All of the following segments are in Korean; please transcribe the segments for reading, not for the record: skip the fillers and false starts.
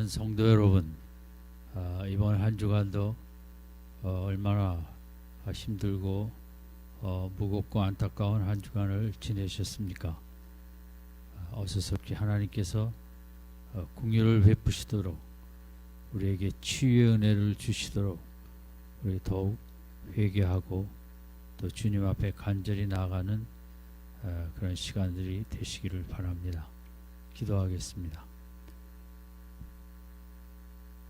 사랑하는 성도 여러분, 이번 한 주간도 얼마나 힘들고 무겁고 안타까운 한 주간을 지내셨습니까? 어서섭게 하나님께서 긍휼을 베푸시도록 우리에게 치유의 은혜를 주시도록 우리 더욱 회개하고 또 주님 앞에 간절히 나아가는 그런 시간들이 되시기를 바랍니다. 기도하겠습니다.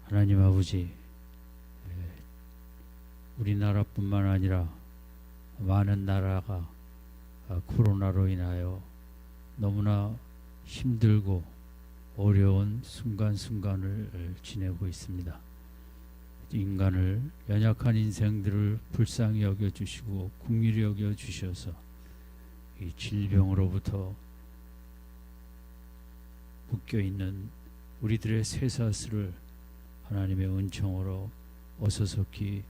하나님 아버지, 우리나라뿐만 아니라 많은 나라가 코로나로 인하여 너무나 힘들고 어려운 순간순간을 지내고 있습니다. 인간을, 연약한 인생들을 불쌍히 여겨주시고 긍휼히 여겨주셔서 이 질병으로부터 묶여있는 우리들의 쇠사슬을 하나님의 은총으로 어서속히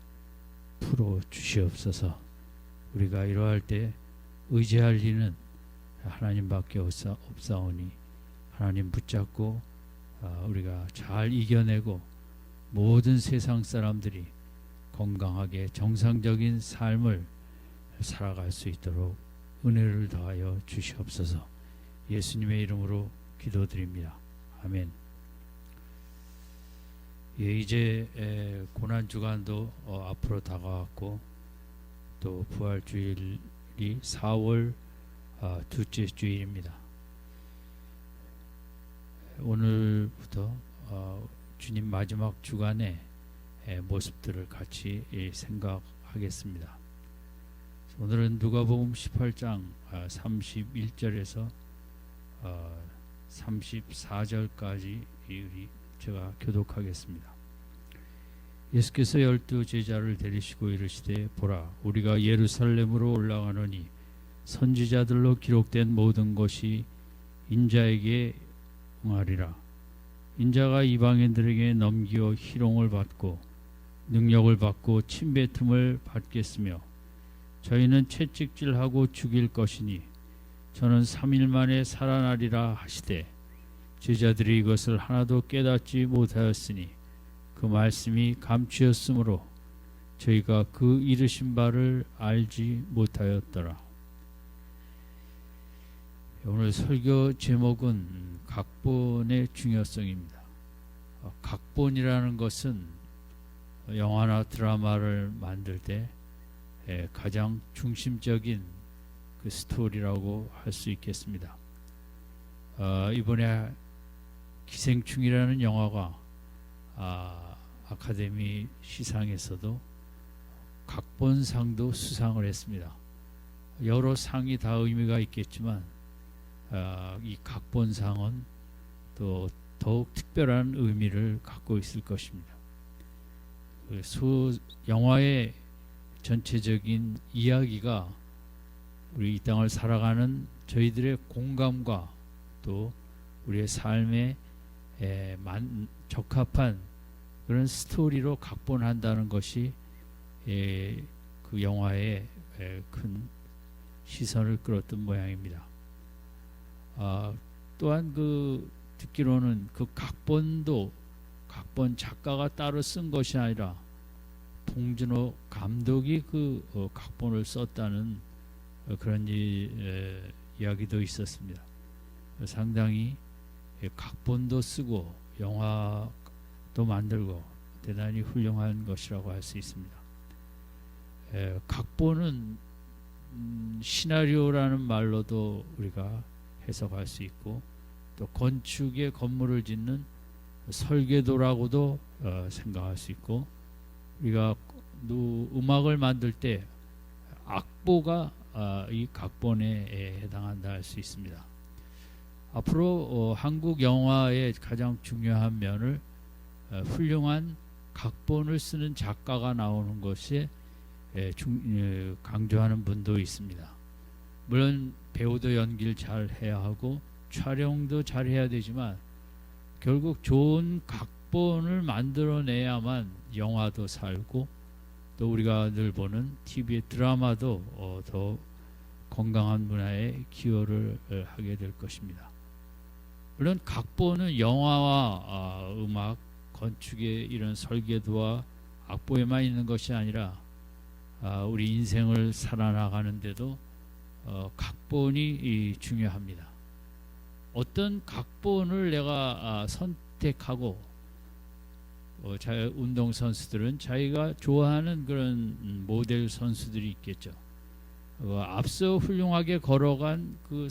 풀어 주시옵소서. 우리가 이러할 때 의지할 이는 하나님밖에 없사오니 하나님 붙잡고 우리가 잘 이겨내고 모든 세상 사람들이 건강하게 정상적인 삶을 살아갈 수 있도록 은혜를 더하여 주시옵소서. 예수님의 이름으로 기도드립니다. 아멘. 이제 고난주간도 앞으로 다가왔고 또 부활주일이 4월 둘째 주일입니다. 오늘부터 주님 마지막 주간의 모습들을 같이 생각하겠습니다. 오늘은 누가복음 18장 31절에서 34절까지 제가 교독하겠습니다. 예수께서 12 제자를 데리시고 이르시되 보라, 우리가 예루살렘으로 올라가노니 선지자들로 기록된 모든 것이 인자에게 응하리라. 인자가 이방인들에게 넘기어 희롱을 받고 능력을 받고 침뱉음을 받겠으며 저희는 채찍질하고 죽일 것이니 저는 3일 만에 살아나리라 하시되 제자들이 이것을 하나도 깨닫지 못하였으니 그 말씀이 감추었으므로 저희가 그 이르신 바를 알지 못하였더라. 오늘 설교 제목은 각본의 중요성입니다. 각본이라는 것은 영화나 드라마를 만들 때 가장 중심적인 그 스토리라고 할 수 있겠습니다. 이번에 기생충이라는 영화가 아카데미 시상에서도 각본상도 수상을 했습니다. 여러 상이 다 의미가 있겠지만 이 각본상은 또 더욱 특별한 의미를 갖고 있을 것입니다. 영화의 전체적인 이야기가 우리 이 땅을 살아가는 저희들의 공감과 또 우리의 삶에 적합한 그런 스토리로 각본한다는 것이 그 영화에 큰 시선을 끌었던 모양입니다. 또한 듣기로는 그 각본 작가가 따로 쓴 것이 아니라 봉준호 감독이 각본을 썼다는 그런 이야기도 있었습니다. 상당히 각본도 쓰고 영화도 만들고 대단히 훌륭한 것이라고 할 수 있습니다. 각본은 시나리오라는 말로도 우리가 해석할 수 있고 또 건축의 건물을 짓는 설계도라고도 생각할 수 있고 우리가 음악을 만들 때 악보가 이 각본에 해당한다 할 수 있습니다. 앞으로 한국 영화의 가장 중요한 면을 훌륭한 각본을 쓰는 작가가 나오는 것에 강조하는 분도 있습니다. 물론 배우도 연기를 잘 해야 하고 촬영도 잘 해야 되지만 결국 좋은 각본을 만들어내야만 영화도 살고 또 우리가 늘 보는 TV의 드라마도 더 건강한 문화에 기여를 하게 될 것입니다. 물론 각본은 영화와 음악, 건축의 이런 설계도와 악보에만 있는 것이 아니라 우리 인생을 살아나가는데도 각본이 중요합니다. 어떤 각본을 내가 선택하고 운동 선수들은 자기가 좋아하는 그런 모델 선수들이 있겠죠. 앞서 훌륭하게 걸어간 그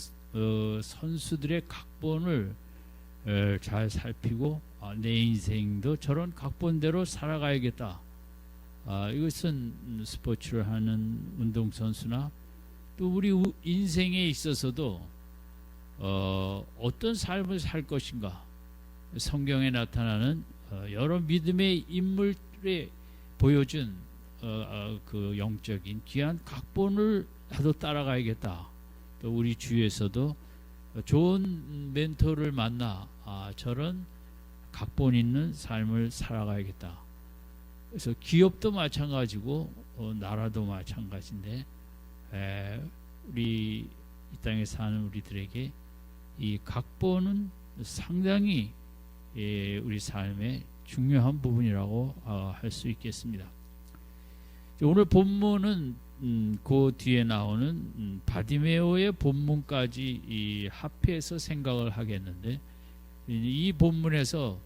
선수들의 각본을 잘 살피고 내 인생도 저런 각본대로 살아가야겠다. 이것은 스포츠를 하는 운동선수나 또 우리 인생에 있어서도 어떤 삶을 살 것인가, 성경에 나타나는 여러 믿음의 인물에 보여준 그 영적인 귀한 각본을 나도 따라가야겠다. 또 우리 주위에서도 좋은 멘토를 만나 저런 각본 있는 삶을 살아가야겠다. 그래서 기업도 마찬가지고 나라도 마찬가지인데 우리 이 땅에 사는 우리들에게 이 각본은 상당히 우리 삶의 중요한 부분이라고 할 수 있겠습니다. 오늘 본문은 그 뒤에 나오는 바디메오의 본문까지 합해서 생각을 하겠는데, 이 본문에서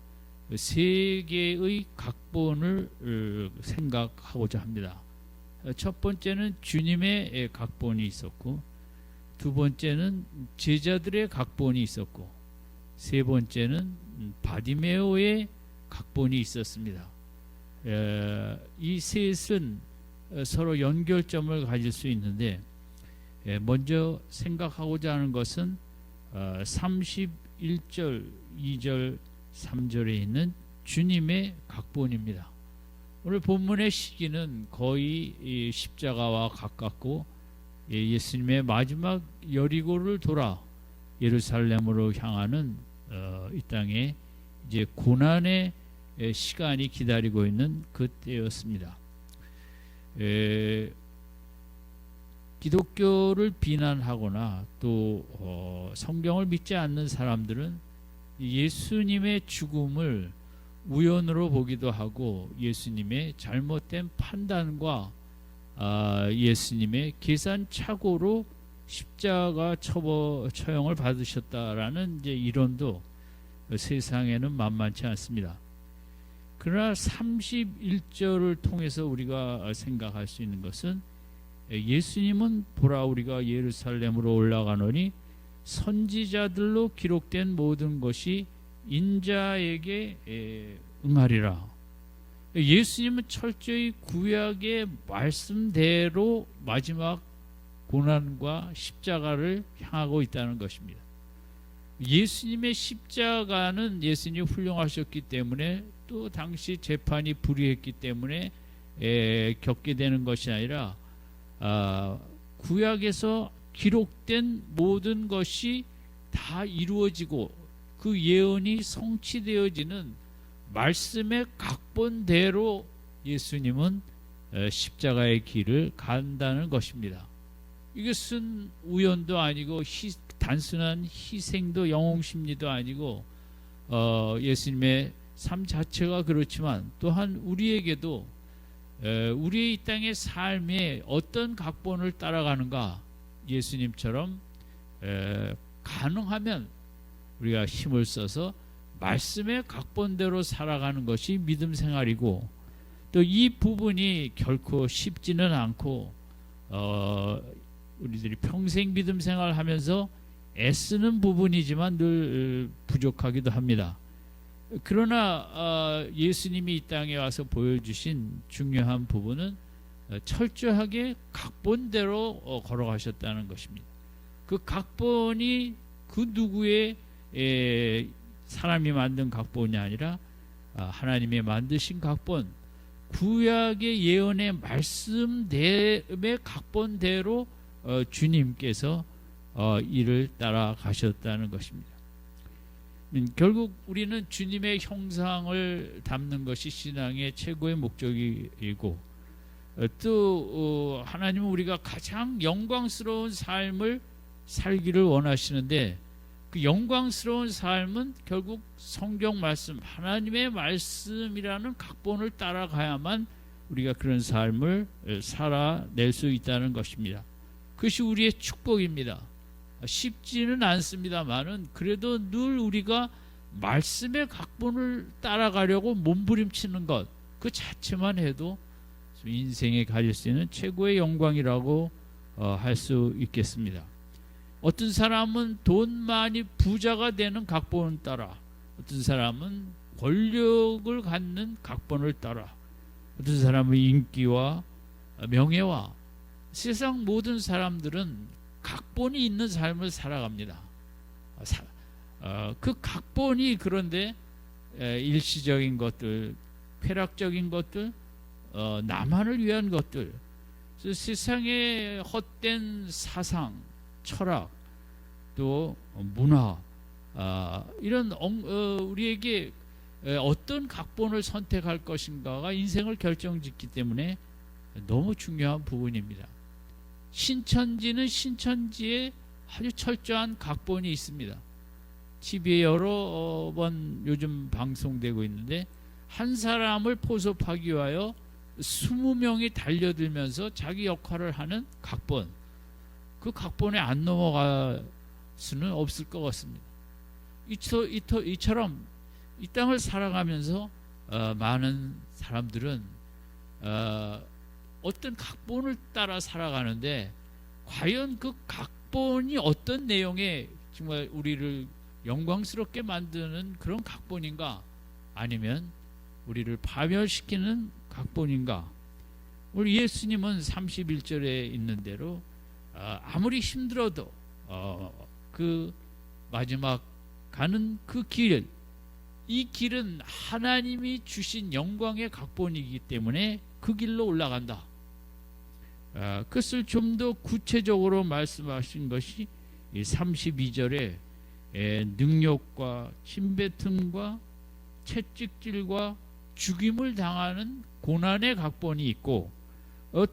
세 개의 각본을 생각하고자 합니다. 첫 번째는 주님의 각본이 있었고, 두 번째는 제자들의 각본이 있었고, 세 번째는 바디메오의 각본이 있었습니다. 이 셋은 서로 연결점을 가질 수 있는데, 먼저 생각하고자 하는 것은 31절, 2절, 3절에 있는 주님의 각본입니다. 오늘 본문의 시기는 거의 십자가와 가깝고 예수님의 마지막 여리고를 돌아 예루살렘으로 향하는 이 땅에 이제 고난의 시간이 기다리고 있는 그때였습니다. 기독교를 비난하거나 또 성경을 믿지 않는 사람들은 예수님의 죽음을 우연으로 보기도 하고 예수님의 잘못된 판단과 예수님의 계산착오로 십자가 처형을 받으셨다라는 이제 이론도 세상에는 만만치 않습니다. 그러나 31절을 통해서 우리가 생각할 수 있는 것은 예수님은 보라 우리가 예루살렘으로 올라가노니 선지자들로 기록된 모든 것이 인자에게 응하리라. 예수님은 철저히 구약의 말씀대로 마지막 고난과 십자가를 향하고 있다는 것입니다. 예수님의 십자가는 예수님이 훌륭하셨기 때문에 또 당시 재판이 불의했기 때문에 겪게 되는 것이 아니라 구약에서 기록된 모든 것이 다 이루어지고 그 예언이 성취되어지는 말씀의 각본대로 예수님은 십자가의 길을 간다는 것입니다. 이것은 우연도 아니고 단순한 희생도 영웅심리도 아니고 예수님의 삶 자체가 그렇지만 또한 우리에게도 우리의 이 땅의 삶에 어떤 각본을 따라가는가, 예수님처럼 가능하면 우리가 힘을 써서 말씀의 각본대로 살아가는 것이 믿음 생활이고, 또 이 부분이 결코 쉽지는 않고 우리들이 평생 믿음 생활하면서 애쓰는 부분이지만 늘 부족하기도 합니다. 그러나 예수님이 이 땅에 와서 보여주신 중요한 부분은 철저하게 각본대로 걸어가셨다는 것입니다. 그 각본이 그 누구의 사람이 만든 각본이 아니라 하나님의 만드신 각본, 구약의 예언의 말씀의 각본대로 주님께서 이를 따라가셨다는 것입니다. 결국 우리는 주님의 형상을 담는 것이 신앙의 최고의 목적이고, 또 하나님은 우리가 가장 영광스러운 삶을 살기를 원하시는데, 그 영광스러운 삶은 결국 성경 말씀, 하나님의 말씀이라는 각본을 따라가야만 우리가 그런 삶을 살아낼 수 있다는 것입니다. 그것이 우리의 축복입니다. 쉽지는 않습니다만은 그래도 늘 우리가 말씀의 각본을 따라가려고 몸부림치는 것, 그 자체만 해도 인생에 가질 수 있는 최고의 영광이라고 할 수 있겠습니다. 어떤 사람은 돈 많이 부자가 되는 각본을 따라, 어떤 사람은 권력을 갖는 각본을 따라, 어떤 사람은 인기와 명예와, 세상 모든 사람들은 각본이 있는 삶을 살아갑니다. 그 각본이 그런데 일시적인 것들, 쾌락적인 것들, 나만을 위한 것들, 세상의 헛된 사상, 철학, 또 문화, 이런 우리에게 어떤 각본을 선택할 것인가가 인생을 결정짓기 때문에 너무 중요한 부분입니다. 신천지는 신천지에 아주 철저한 각본이 있습니다. TV에 여러 번 요즘 방송되고 있는데, 한 사람을 포섭하기 위하여 20명이 달려들면서 자기 역할을 하는 각본, 그 각본에 안 넘어갈 수는 없을 것 같습니다. 이처럼 이 땅을 살아가면서 많은 사람들은 어떤 각본을 따라 살아가는데, 과연 그 각본이 어떤 내용에 정말 우리를 영광스럽게 만드는 그런 각본인가, 아니면 우리를 파멸시키는 각본인가? 우리 예수님은 31절에 있는 대로 아무리 힘들어도 그 마지막 가는 그 길, 이 길은 하나님이 주신 영광의 각본이기 때문에 그 길로 올라간다. 그것을 좀 더 구체적으로 말씀하신 것이 32절에 능욕과 침뱉음과 채찍질과 죽임을 당하는 고난의 각본이 있고,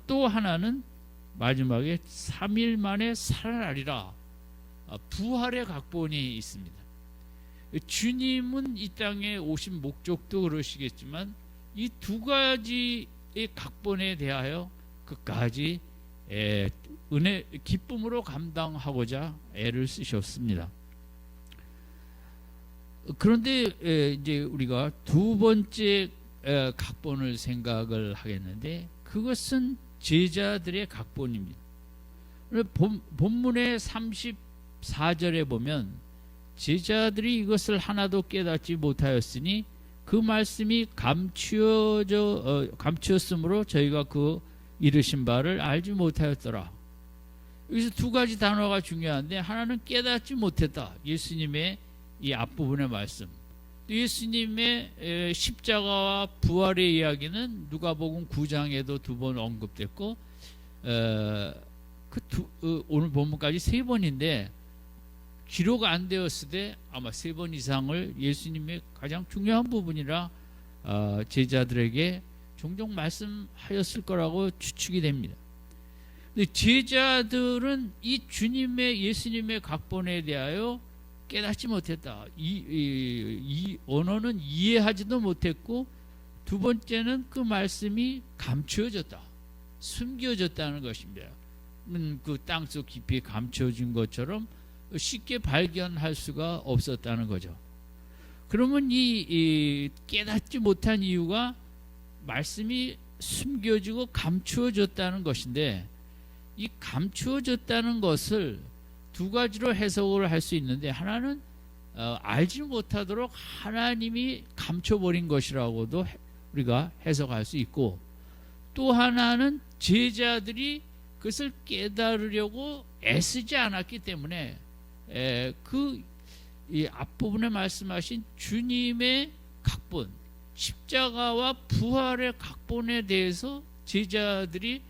또 하나는 마지막에 3일 만에 살아나리라, 부활의 각본이 있습니다. 주님은 이 땅에 오신 목적도 그러시겠지만 이 두 가지의 각본에 대하여 끝까지 은혜 기쁨으로 감당하고자 애를 쓰셨습니다. 그런데 이제 우리가 두 번째 각본을 생각을 하겠는데, 그것은 제자들의 각본입니다. 본문의 34절에 보면 제자들이 이것을 하나도 깨닫지 못하였으니 그 말씀이 감추었으므로 저희가 그 이르신 바를 알지 못하였더라. 여기서 두 가지 단어가 중요한데, 하나는 깨닫지 못했다, 예수님의 이 앞부분의 말씀. 예수님의 십자가와 부활의 이야기는 누가복음 9장에도 2번 언급됐고, 오늘 본문까지 3번인데 기록 안 되었을 때 아마 3번 이상을 예수님의 가장 중요한 부분이라 제자들에게 종종 말씀하였을 거라고 추측이 됩니다. 근데 제자들은 이 주님의, 예수님의 각본에 대하여 깨닫지 못했다. 이 언어는 이해하지도 못했고, 두 번째는 그 말씀이 감추어졌다, 숨겨졌다는 것입니다. 그 땅속 깊이 감춰진 것처럼 쉽게 발견할 수가 없었다는 거죠. 그러면 이 깨닫지 못한 이유가 말씀이 숨겨지고 감추어졌다는 것인데, 이 감추어졌다는 것을 두 가지로 해석을 할 수 있는데, 하나는 알지 못하도록 하나님이 감춰버린 것이라고도 우리가 해석할 수 있고, 또 하나는 제자들이 그것을 깨달으려고 애쓰지 않았기 때문에 이 앞부분에 말씀하신 주님의 각본, 십자가와 부활의 각본에 대해서 제자들이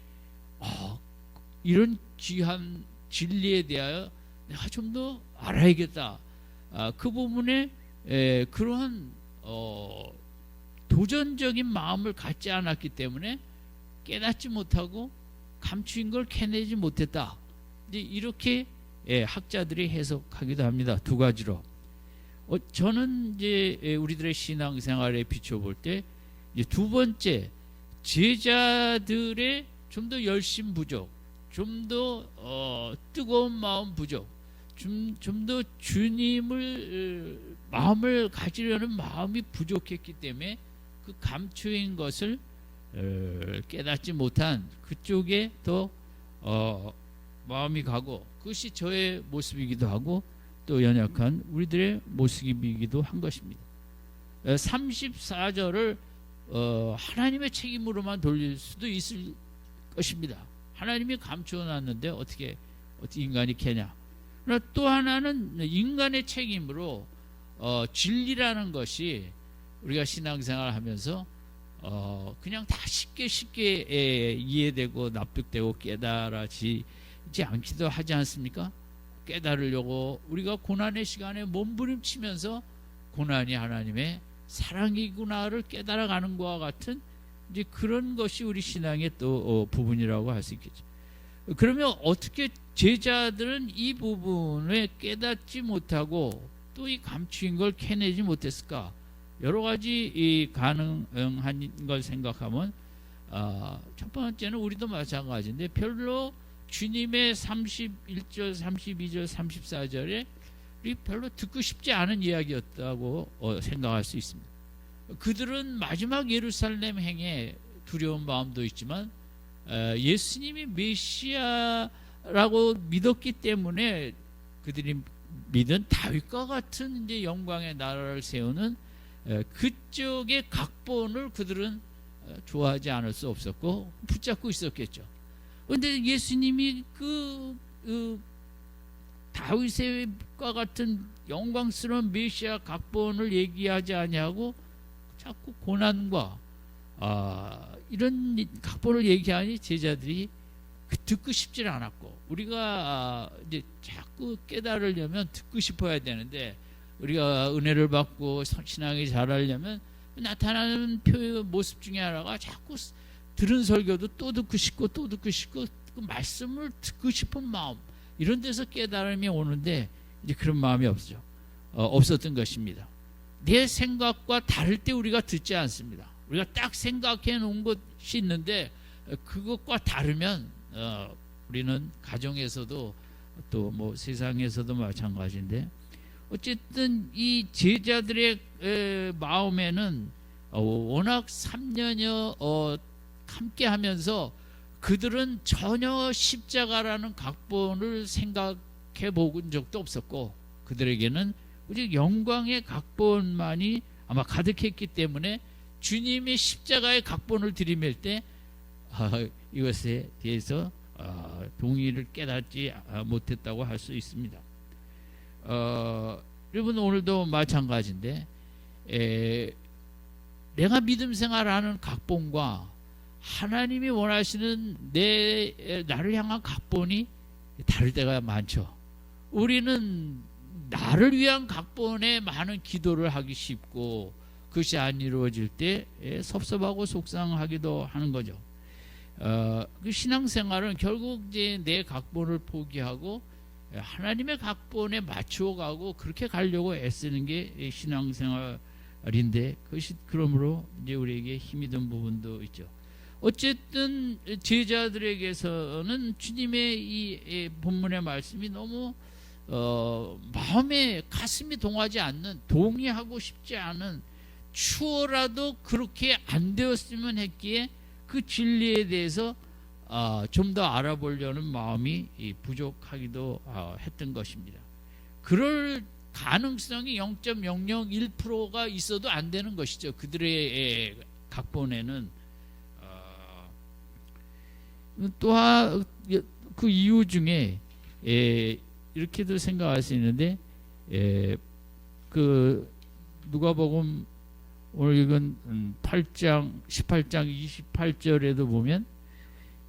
이런 귀한 진리에 대하여 내가 좀 더 알아야겠다, 그 부분에 그러한 도전적인 마음을 갖지 않았기 때문에 깨닫지 못하고 감추인 걸 캐내지 못했다. 이제 이렇게 학자들이 해석하기도 합니다. 두 가지로. 저는 이제 우리들의 신앙생활에 비춰볼 때 이제 두 번째, 제자들의 좀 더 열심 부족, 좀 더 뜨거운 마음 부족, 좀 더 주님을 마음을 가지려는 마음이 부족했기 때문에 그 감추인 것을 깨닫지 못한 그쪽에 더 마음이 가고, 그것이 저의 모습이기도 하고 또 연약한 우리들의 모습이기도 한 것입니다. 34절을 하나님의 책임으로만 돌릴 수도 있을 것입니다. 하나님이 감추어놨는데 어떻게 인간이 캐냐. 그러나 또 하나는 인간의 책임으로 진리라는 것이 우리가 신앙생활을 하면서 그냥 다 쉽게 이해되고 납득되고 깨달아지지 않기도 하지 않습니까? 깨달으려고 우리가 고난의 시간에 몸부림치면서 고난이 하나님의 사랑이구나를 깨달아가는 것과 같은 이제 그런 것이 우리 신앙의 또 부분이라고 할 수 있겠죠. 그러면 어떻게 제자들은 이 부분을 깨닫지 못하고 또 이 감추인 걸 캐내지 못했을까? 여러 가지 이 가능한 걸 생각하면 첫 번째는 우리도 마찬가지인데 별로 주님의 31절, 32절, 34절에 별로 듣고 싶지 않은 이야기였다고 생각할 수 있습니다. 그들은 마지막 예루살렘 행에 두려운 마음도 있지만 예수님이 메시아라고 믿었기 때문에 그들이 믿은 다윗과 같은 이제 영광의 나라를 세우는 그쪽의 각본을 그들은 좋아하지 않을 수 없었고 붙잡고 있었겠죠. 그런데 예수님이 그 다윗과 같은 영광스러운 메시아 각본을 얘기하지 아니하고 자꾸 고난과 이런 각본을 얘기하니 제자들이 듣고 싶지 않았고, 우리가 이제 자꾸 깨달으려면 듣고 싶어야 되는데, 우리가 은혜를 받고 신앙이 자라려면 나타나는 표의 모습 중에 하나가 자꾸 들은 설교도 또 듣고 싶고 또 듣고 싶고 그 말씀을 듣고 싶은 마음, 이런 데서 깨달음이 오는데 이제 그런 마음이 없었던 것입니다. 내 생각과 다를 때 우리가 듣지 않습니다. 우리가 딱 생각해 놓은 것이 있는데 그것과 다르면 우리는 가정에서도 또 뭐 세상에서도 마찬가지인데, 어쨌든 이 제자들의 마음에는 워낙 3년여 함께 하면서 그들은 전혀 십자가라는 각본을 생각해 본 적도 없었고, 그들에게는 오직 영광의 각본만이 아마 가득했기 때문에 주님이 십자가의 각본을 들이밀 때 이것에 대해서 동의를 깨닫지 못했다고 할 수 있습니다. 여러분 오늘도 마찬가지인데 내가 믿음 생활하는 각본과 하나님이 원하시는 나를 향한 각본이 다를 때가 많죠. 우리는 나를 위한 각본에 많은 기도를 하기 쉽고 그것이 안 이루어질 때 섭섭하고 속상하기도 하는 거죠. 그 신앙생활은 결국 이제 내 각본을 포기하고 하나님의 각본에 맞추어가고 그렇게 가려고 애쓰는 게 신앙생활인데, 그것이 그러므로 이제 우리에게 힘이 든 부분도 있죠. 어쨌든 제자들에게서는 주님의 이 본문의 말씀이 너무 마음에 가슴이 동하지 않는, 동의하고 싶지 않은, 추워라도 그렇게 안 되었으면 했기에 그 진리에 대해서 좀 더 알아보려는 마음이 부족하기도 했던 것입니다. 그럴 가능성이 0.001%가 있어도 안 되는 것이죠. 그들의 각본에는. 또한 그 이유 중에 이렇게도 생각할 수 있는데, 그 누가복음 오늘 읽은 18장 28절에도 보면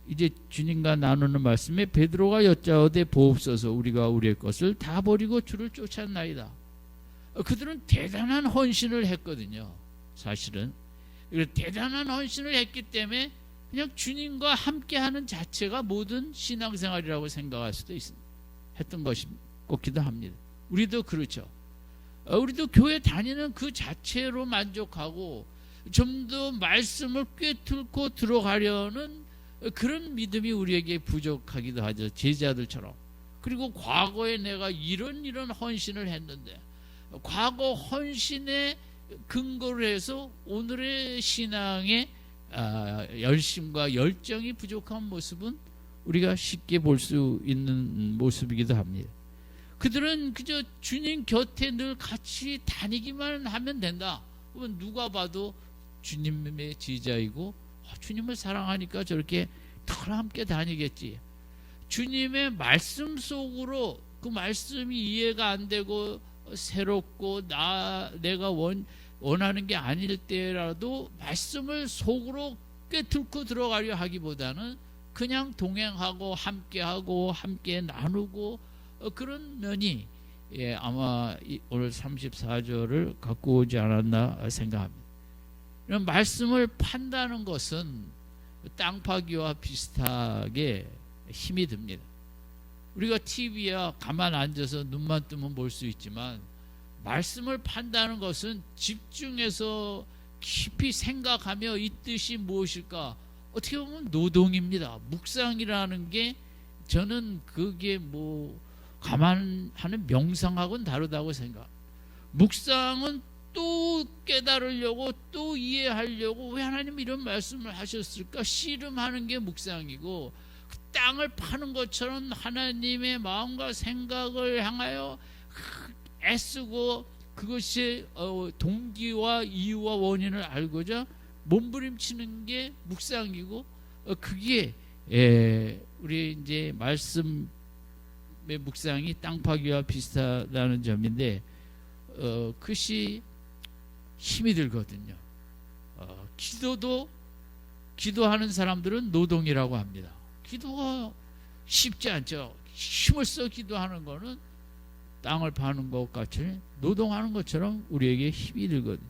이제 주님과 나누는 말씀에 베드로가 여짜오되 보옵소서 우리가 우리의 것을 다 버리고 주를 쫓았나이다. 그들은 대단한 헌신을 했거든요. 사실은 대단한 헌신을 했기 때문에 그냥 주님과 함께하는 자체가 모든 신앙생활이라고 생각할 수도 했던 것이 꽂기도 합니다. 우리도 그렇죠. 우리도 교회 다니는 그 자체로 만족하고 좀 더 말씀을 꿰뚫고 들어가려는 그런 믿음이 우리에게 부족하기도 하죠. 제자들처럼. 그리고 과거에 내가 이런 헌신을 했는데 과거 헌신에 근거를 해서 오늘의 신앙의 열심과 열정이 부족한 모습은 우리가 쉽게 볼 수 있는 모습이기도 합니다. 그들은 그저 주님 곁에 늘 같이 다니기만 하면 된다. 그러면 누가 봐도 주님의 제자이고 주님을 사랑하니까 저렇게 늘 함께 다니겠지. 주님의 말씀 속으로 그 말씀이 이해가 안 되고 새롭고 내가 원하는 게 아닐 때라도 말씀을 속으로 꿰뚫고 들어가려 하기보다는 그냥 동행하고 함께 나누고 그런 면이 아마 오늘 34절을 갖고 오지 않았나 생각합니다. 말씀을 판다는 것은 땅 파기와 비슷하게 힘이 듭니다. 우리가 TV야 가만 앉아서 눈만 뜨면 볼 수 있지만 말씀을 판다는 것은 집중해서 깊이 생각하며 이 뜻이 무엇일까? 어떻게 보면 노동입니다. 묵상이라는 게 저는 그게 가만하는 명상하고는 다르다고 생각. 묵상은 또 깨달으려고 또 이해하려고 왜 하나님 이런 말씀을 하셨을까 씨름하는 게 묵상이고, 그 땅을 파는 것처럼 하나님의 마음과 생각을 향하여 애쓰고 그것이 동기와 이유와 원인을 알고자 몸부림치는 게 묵상이고, 그게 우리 이제 말씀의 묵상이 땅 파기와 비슷하다는 점인데, 그것이 힘이 들거든요. 기도도 기도하는 사람들은 노동이라고 합니다. 기도가 쉽지 않죠. 힘을 써 기도하는 거는 땅을 파는 것 같이 노동하는 것처럼 우리에게 힘이 들거든요.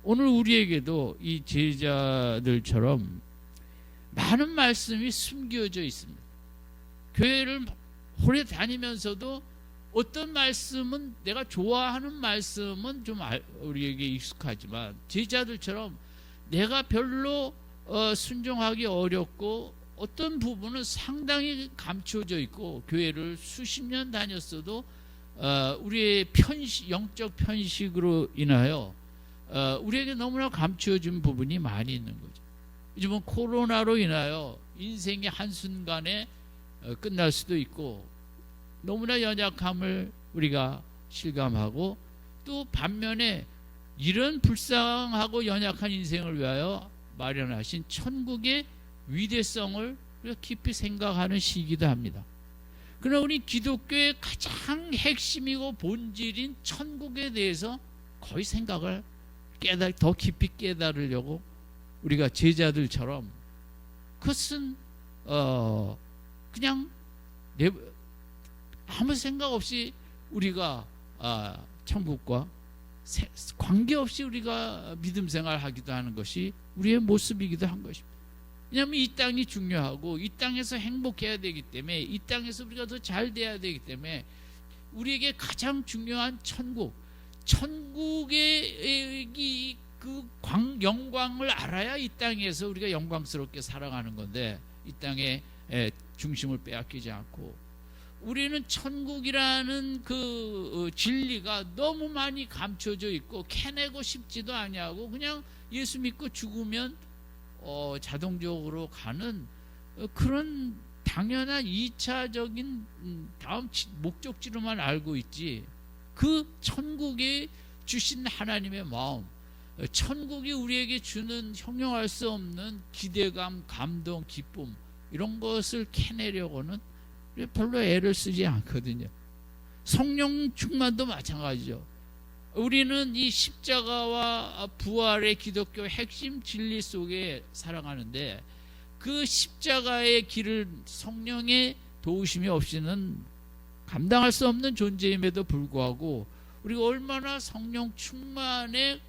오늘 우리에게도 이 제자들처럼 많은 말씀이 숨겨져 있습니다. 교회를 오래 다니면서도 어떤 말씀은 내가 좋아하는 말씀은 좀 우리에게 익숙하지만 제자들처럼 내가 별로 순종하기 어렵고 어떤 부분은 상당히 감춰져 있고 교회를 수십 년 다녔어도 우리의 영적 편식으로 인하여 우리에게 너무나 감추어진 부분이 많이 있는 거죠. 요즘은 코로나로 인하여 인생의 한순간에 끝날 수도 있고 너무나 연약함을 우리가 실감하고, 또 반면에 이런 불쌍하고 연약한 인생을 위하여 마련하신 천국의 위대성을 우리가 깊이 생각하는 시기도 합니다. 그러나 우리 기독교의 가장 핵심이고 본질인 천국에 대해서 거의 생각을 더 깊이 깨달으려고 우리가 제자들처럼 그것은 그냥 아무 생각 없이 우리가 천국과 관계없이 우리가 믿음 생활하기도 하는 것이 우리의 모습이기도 한 것입니다. 왜냐하면 이 땅이 중요하고 이 땅에서 행복해야 되기 때문에, 이 땅에서 우리가 더 잘 돼야 되기 때문에 우리에게 가장 중요한 천국의 그 영광을 알아야 이 땅에서 우리가 영광스럽게 살아가는 건데, 이 땅에 중심을 빼앗기지 않고 우리는 천국이라는 그 진리가 너무 많이 감춰져 있고 캐내고 싶지도 아니하고 그냥 예수 믿고 죽으면 자동적으로 가는 그런 당연한 2차적인 다음 목적지로만 알고 있지, 그 천국이 주신 하나님의 마음, 천국이 우리에게 주는 형용할 수 없는 기대감, 감동, 기쁨, 이런 것을 캐내려고는 별로 애를 쓰지 않거든요. 성령 충만도 마찬가지죠. 우리는 이 십자가와 부활의 기독교 핵심 진리 속에 살아가는데, 그 십자가의 길을 성령의 도우심이 없이는 감당할 수 없는 존재임에도 불구하고 우리가 얼마나 성령 충만의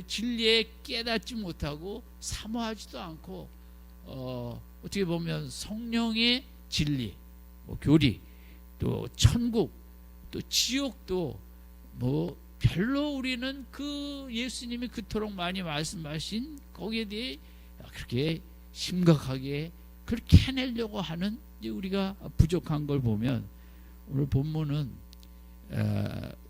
진리에 깨닫지 못하고 사모하지도 않고 어떻게 보면 성령의 진리, 교리, 또 천국, 또 지옥도 뭐 별로 우리는 그 예수님이 그토록 많이 말씀하신 거기에 대해 그렇게 심각하게 그렇게 해내려고 하는 우리가 부족한 걸 보면, 오늘 본문은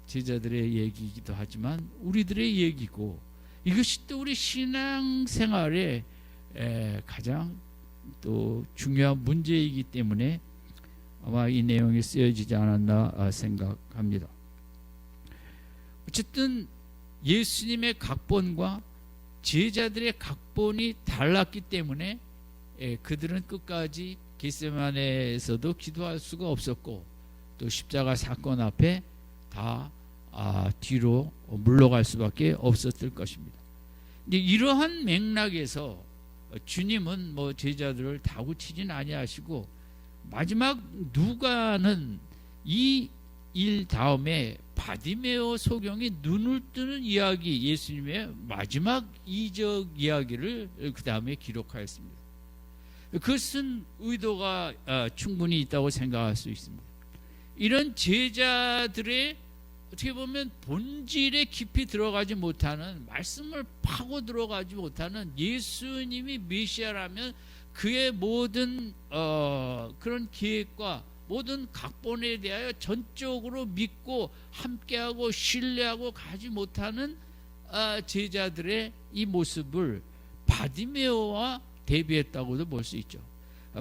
제자들의 얘기이기도 하지만 우리들의 얘기고, 이것이 또 우리 신앙생활에 가장 또 중요한 문제이기 때문에 아마 이 내용이 쓰여지지 않았나 생각합니다. 어쨌든 예수님의 각본과 제자들의 각본이 달랐기 때문에 그들은 끝까지 겟세마네에서도 기도할 수가 없었고, 또 십자가 사건 앞에 다 뒤로 물러갈 수밖에 없었을 것입니다. 근데 이러한 맥락에서 주님은 뭐 제자들을 다구치진 아니하시고, 마지막 누가는 이 일 다음에 바디메오 소경이 눈을 뜨는 이야기, 예수님의 마지막 이적 이야기를 그 다음에 기록하였습니다. 그것은 의도가 충분히 있다고 생각할 수 있습니다. 이런 제자들의 어떻게 보면 본질에 깊이 들어가지 못하는, 말씀을 파고 들어가지 못하는, 예수님이 메시아라면 그의 모든 그런 계획과 모든 각본에 대하여 전적으로 믿고 함께하고 신뢰하고 가지 못하는 제자들의 이 모습을 바디메오와 대비했다고도 볼 수 있죠.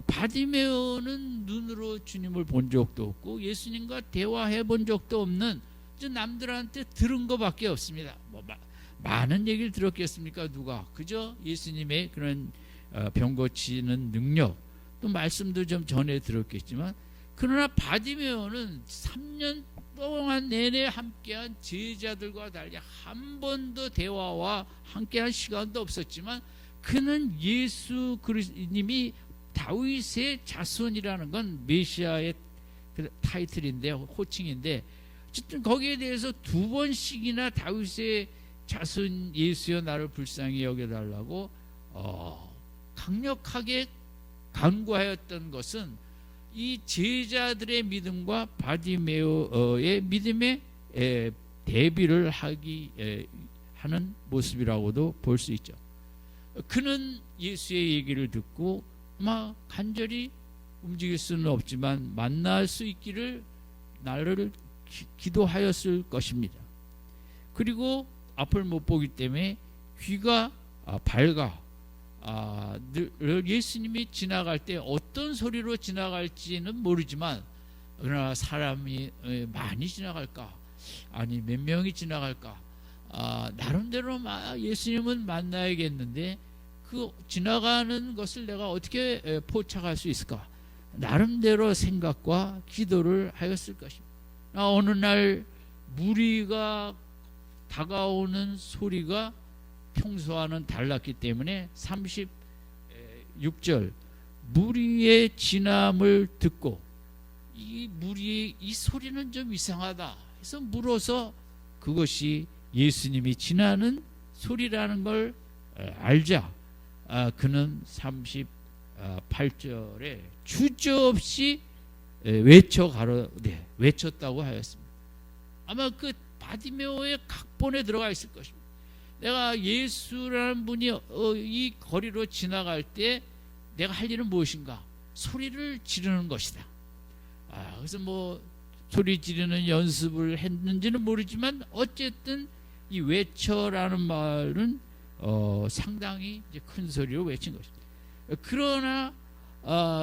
바디메오는 눈으로 주님을 본 적도 없고 예수님과 대화해 본 적도 없는, 남들한테 들은 것밖에 없습니다. 많은 얘기를 들었겠습니까? 누가? 그저 예수님의 그런 병 고치는 능력, 또 말씀도 좀 전해 들었겠지만, 그러나 바디메오는 3년 동안 내내 함께한 제자들과 달리 한 번도 대화와 함께한 시간도 없었지만, 그는 예수 그리스도님이 다윗의 자손이라는 건 메시아의 타이틀인데, 호칭인데, 어쨌든 거기에 대해서 2번씩이나 다윗의 자손 예수여 나를 불쌍히 여겨달라고 강력하게 간구하였던 것은 이 제자들의 믿음과 바디메오의 믿음에 대비를 하는 모습이라고도 볼 수 있죠. 그는 예수의 얘기를 듣고 아마 간절히 움직일 수는 없지만 만날 수 있기를 나를 기도하였을 것입니다. 그리고 앞을 못 보기 때문에 귀가 밝아 늘 예수님이 지나갈 때 어떤 소리로 지나갈지는 모르지만, 그러나 사람이 많이 지나갈까, 아니 몇 명이 지나갈까, 나름대로 예수님은 만나야겠는데 그 지나가는 것을 내가 어떻게 포착할 수 있을까, 나름대로 생각과 기도를 하였을 것입니다. 어느 날 무리가 다가오는 소리가 평소와는 달랐기 때문에 36절, 무리의 진함을 듣고 이 무리의 이 소리는 좀 이상하다 해서 물어서 그것이 예수님이 지나는 소리라는 걸 알자 그는 38절에 주저없이 외쳤다고 하였습니다. 아마 그 바디메오의 각본에 들어가 있을 것입니다. 내가 예수라는 분이 이 거리로 지나갈 때 내가 할 일은 무엇인가? 소리를 지르는 것이다. 그래서 뭐 소리 지르는 연습을 했는지는 모르지만 어쨌든 이 외쳐라는 말은 상당히 이제 큰 소리로 외친 것입니다. 그러나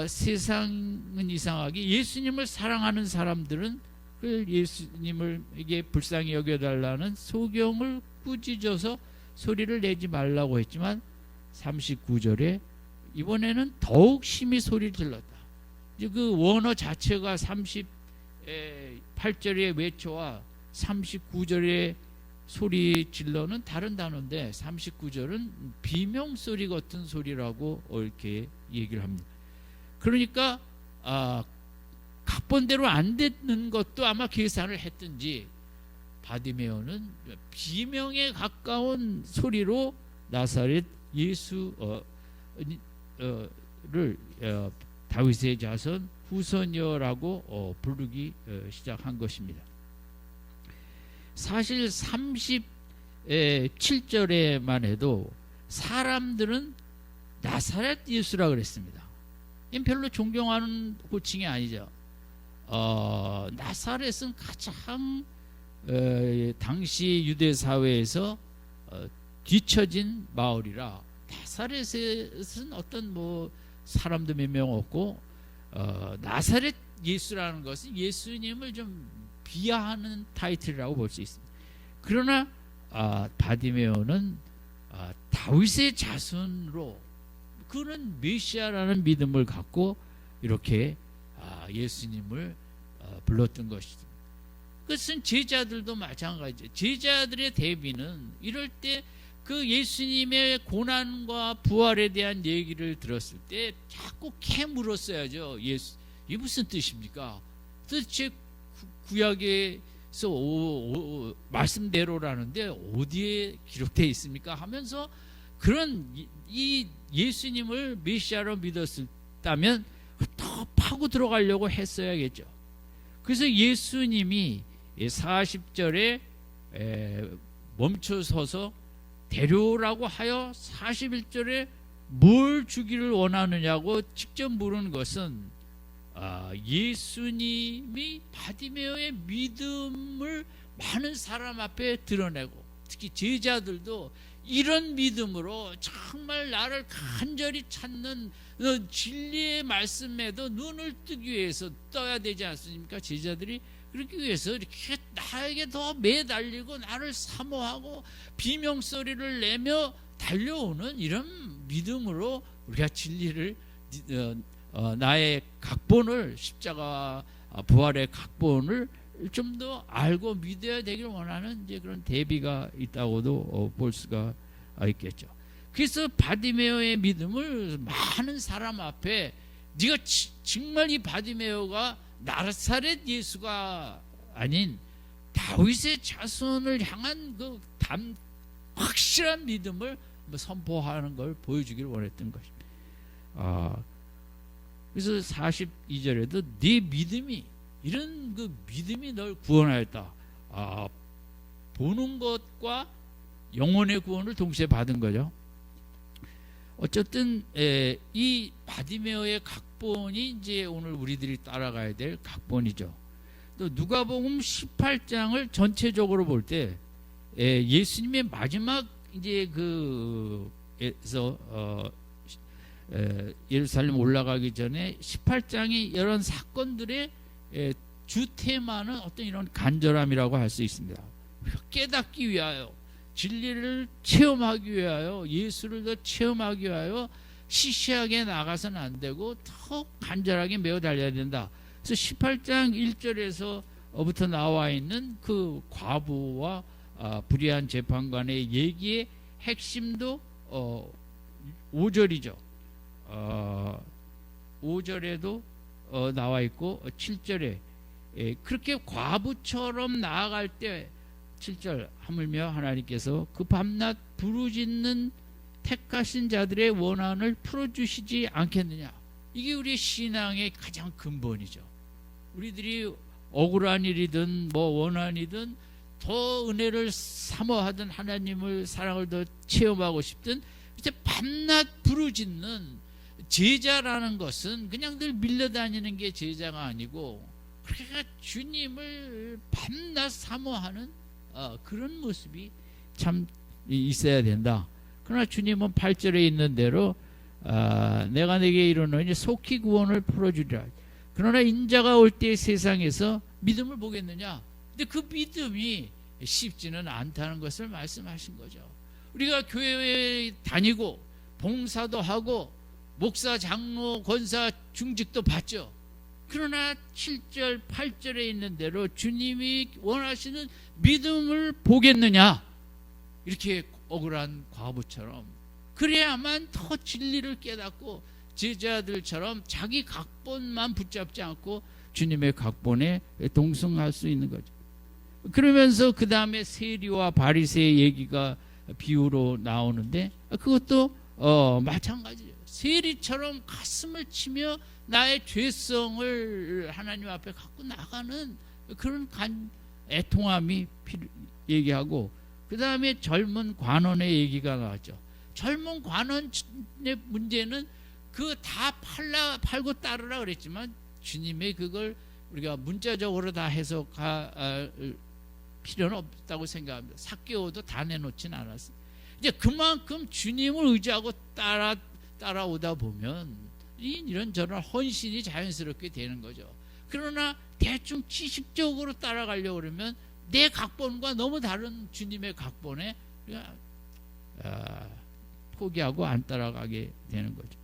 세상은 이상하게 예수님을 사랑하는 사람들은 그 예수님에게 불쌍히 여겨달라는 소경을 꾸짖어서 소리를 내지 말라고 했지만 39절에 이번에는 더욱 심히 소리를 질렀다. 이제 그 원어 자체가 38절의 외쳐와 39절의 소리 질러는 다른 단어인데 39절은 비명소리 같은 소리라고 이렇게 얘기를 합니다. 그러니까 각본대로 안 되는 것도 아마 계산을 했든지 바디메오는 비명에 가까운 소리로 나사렛 예수를 다윗의 자손 후손이여라고 부르기 시작한 것입니다. 사실 37절에만 해도 사람들은 나사렛 예수라 그랬습니다. 이건 별로 존경하는 호칭이 아니죠. 나사렛은 가장 당시 유대 사회에서 뒤처진 마을이라 나사렛은 어떤 뭐 사람도 몇 명 없고 나사렛 예수라는 것은 예수님을 좀 비하하는 타이틀이라고 볼 수 있습니다. 그러나 바디메오는 다윗의 자손으로 그는 메시아라는 믿음을 갖고 이렇게 예수님을 불렀던 것이죠. 그것은 제자들도 마찬가지죠. 제자들의 대비는 이럴 때 그 예수님의 고난과 부활에 대한 얘기를 들었을 때 자꾸 캐물었어야죠. 예수, 이게 무슨 뜻입니까? 도대체 구약에서 말씀대로라는데 어디에 기록되어 있습니까? 하면서 그런 이 예수님을 메시아로 믿었다면 더 파고 들어가려고 했어야겠죠. 그래서 예수님이 40절에 멈춰서서 데려오라고 하여 41절에 뭘 주기를 원하느냐고 직접 물은 것은 예수님이 바디메오의 믿음을 많은 사람 앞에 드러내고 특히 제자들도 이런 믿음으로 정말 나를 간절히 찾는 진리의 말씀에도 눈을 뜨기 위해서 떠야 되지 않습니까? 제자들이 그러기 위해서 이렇게 나에게 더 매달리고 나를 사모하고 비명소리를 내며 달려오는 이런 믿음으로 우리가 진리를 나의 각본을 십자가 부활의 각본을 좀 더 알고 믿어야 되길 원하는 이제 그런 대비가 있다고도 볼 수가 있겠죠. 그래서 바디메오의 믿음을 많은 사람 앞에 네가 정말 이 바디메오가 나사렛 예수가 아닌 다윗의 자손을 향한 그 확실한 믿음을 선포하는 걸 보여주기를 원했던 것입니다. 그래서 42절에도 네 믿음이 이런 그 믿음이 널 구원하였다. 보는 것과 영혼의 구원을 동시에 받은 거죠. 어쨌든 이 바디메오의 각본이 이제 오늘 우리들이 따라가야 될 각본이죠. 또 누가복음 18장을 전체적으로 볼 때 예수님의 마지막 이제 그에서 예루살렘 올라가기 전에 18장이 이런 사건들의 주 테마는 어떤 이런 간절함이라고 할 수 있습니다. 깨닫기 위하여 진리를 체험하기 위하여 예수를 더 체험하기 위하여 시시하게 나가서는 안 되고 더 간절하게 매어 달려야 된다. 그래서 18장 1절에서부터 나와 있는 그 과부와 불의한 재판관의 얘기의 핵심도 5절이죠. 5절에도 나와 있고 7절에 그렇게 과부처럼 나아갈 때 7절 하물며 하나님께서 그 밤낮 부르짖는 택하신 자들의 원한을 풀어주시지 않겠느냐. 이게 우리의 신앙의 가장 근본이죠. 우리들이 억울한 일이든 뭐 원한이든 더 은혜를 사모하든 하나님을 사랑을 더 체험하고 싶든 이제 밤낮 부르짖는 제자라는 것은 그냥 늘 밀려다니는 게 제자가 아니고 그러니까 주님을 밤낮 사모하는 그런 모습이 참 있어야 된다. 그러나 주님은 8절에 있는 대로 내가 내게 이르노니 속히 구원을 풀어주리라. 그러나 인자가 올 때 세상에서 믿음을 보겠느냐. 근데 그 믿음이 쉽지는 않다는 것을 말씀하신 거죠. 우리가 교회에 다니고 봉사도 하고 목사, 장로, 권사, 중직도 받죠. 그러나 7절, 8절에 있는 대로 주님이 원하시는 믿음을 보겠느냐. 이렇게 억울한 과부처럼 그래야만 더 진리를 깨닫고 제자들처럼 자기 각본만 붙잡지 않고 주님의 각본에 동승할 수 있는 거죠. 그러면서 그 다음에 세리와 바리새의 얘기가 비유로 나오는데 그것도 마찬가지예요. 세리처럼 가슴을 치며 나의 죄성을 하나님 앞에 갖고 나가는 그런 애통함이 얘기하고, 그 다음에 젊은 관원의 얘기가 나왔죠. 젊은 관원의 문제는 그 다 팔고 따르라 그랬지만 주님의 그걸 우리가 문자적으로 다 해석할 필요는 없다고 생각합니다. 삭개오도 다 내놓진 않았어요. 이제 그만큼 주님을 의지하고 따라오다 보면 이런저런 헌신이 자연스럽게 되는 거죠. 그러나 대충 지식적으로 따라가려고 그러면 내 각본과 너무 다른 주님의 각본에 포기하고 안 따라가게 되는 거죠.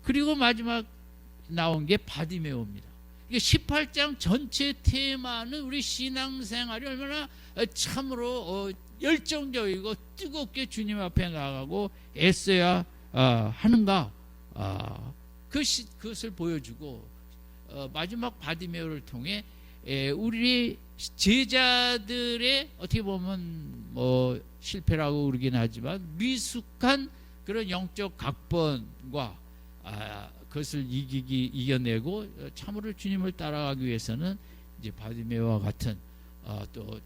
그리고 마지막 나온 게 바디메오입니다. 이게 18장 전체 테마는 우리 신앙생활이 얼마나 참으로 열정적이고 뜨겁게 주님 앞에 나가고 애써야 하는가, 그것을 보여주고, 마지막 바디메오를 통해 우리 제자들의 어떻게 보면 뭐 실패라고 그러긴 하지만 미숙한 그런 영적 각본과 그것을 이겨내고 참으로 주님을 따라가기 위해서는 이제 바디메오와 같은 또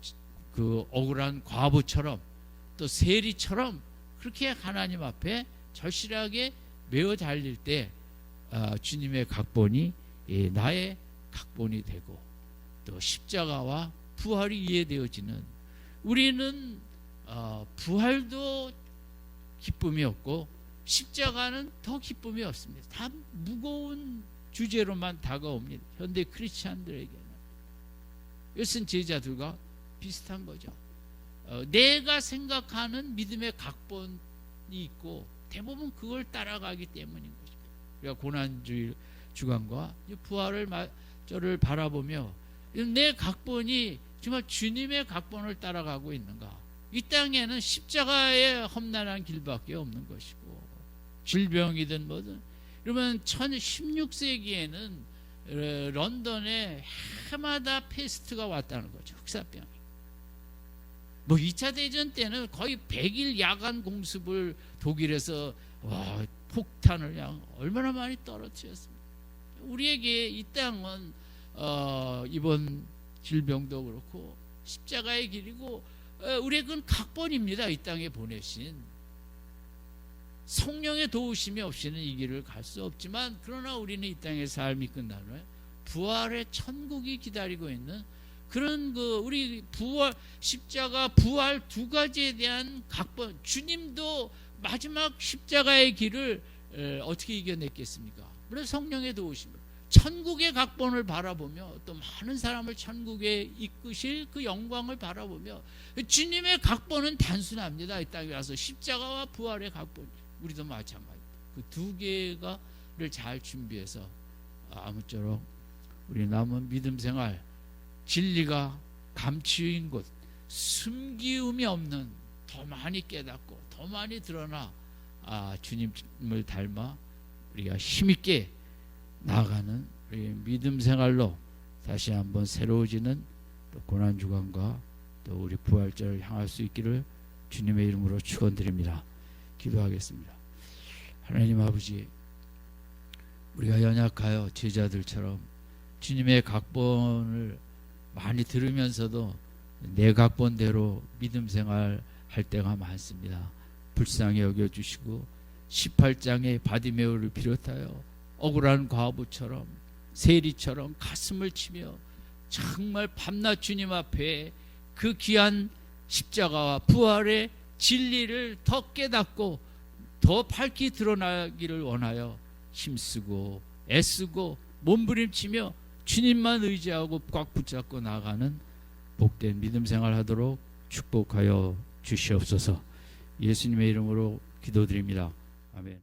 그 억울한 과부처럼 또 세리처럼 그렇게 하나님 앞에 절실하게 메어 달릴 때 주님의 각본이 나의 각본이 되고, 또 십자가와 부활이 이해되어지는, 우리는 부활도 기쁨이 없고 십자가는 더 기쁨이 없습니다. 다 무거운 주제로만 다가옵니다. 현대 크리스찬들에게는. 이것은 제자들과 비슷한 거죠. 내가 생각하는 믿음의 각본이 있고 대부분 그걸 따라가기 때문인 것입니다. 우리가 고난주일 주간과 부활을 저를 바라보며 내 각본이 정말 주님의 각본을 따라가고 있는가. 이 땅에는 십자가의 험난한 길밖에 없는 것이고, 질병이든 뭐든. 그러면 16세기에는 런던에 해마다 페스트가 왔다는 거죠. 흑사병이. 뭐 2차 대전 때는 거의 100일 야간 공습을 독일에서 폭탄을 얼마나 많이 떨어뜨렸습니다. 우리에게 이 땅은 이번 질병도 그렇고 십자가의 길이고, 우리의 그건 각본입니다. 이 땅에 보내신 성령의 도우심이 없이는 이 길을 갈 수 없지만, 그러나 우리는 이 땅의 삶이 끝난 후에 부활의 천국이 기다리고 있는 그런 우리 부활, 십자가, 부활 두 가지에 대한 각본. 주님도 마지막 십자가의 길을 어떻게 이겨냈겠습니까? 물론 성령의 도우심으로 천국의 각본을 바라보며, 또 많은 사람을 천국에 이끄실 그 영광을 바라보며, 주님의 각본은 단순합니다. 이 땅에 와서 십자가와 부활의 각본, 우리도 마찬가지. 그 두 개가를 잘 준비해서 아무쪼록 우리 남은 믿음 생활, 진리가 감추인 곳, 숨기움이 없는, 더 많이 깨닫고 더 많이 드러나 주님을 닮아 우리가 힘있게 나아가는 우리 믿음 생활로 다시 한번 새로워지는 또 고난주간과 또 우리 부활절을 향할 수 있기를 주님의 이름으로 축원드립니다. 기도하겠습니다. 하나님 아버지, 우리가 연약하여 제자들처럼 주님의 각본을 많이 들으면서도 내 각본대로 믿음 생활 할 때가 많습니다. 불쌍히 여겨주시고 18장의 바디메오를 비롯하여 억울한 과부처럼 세리처럼 가슴을 치며 정말 밤낮 주님 앞에 그 귀한 십자가와 부활의 진리를 더 깨닫고 더 밝히 드러나기를 원하여 힘쓰고 애쓰고 몸부림치며 주님만 의지하고 꽉 붙잡고 나가는 복된 믿음 생활하도록 축복하여 주시옵소서. 예수님의 이름으로 기도드립니다. 아멘.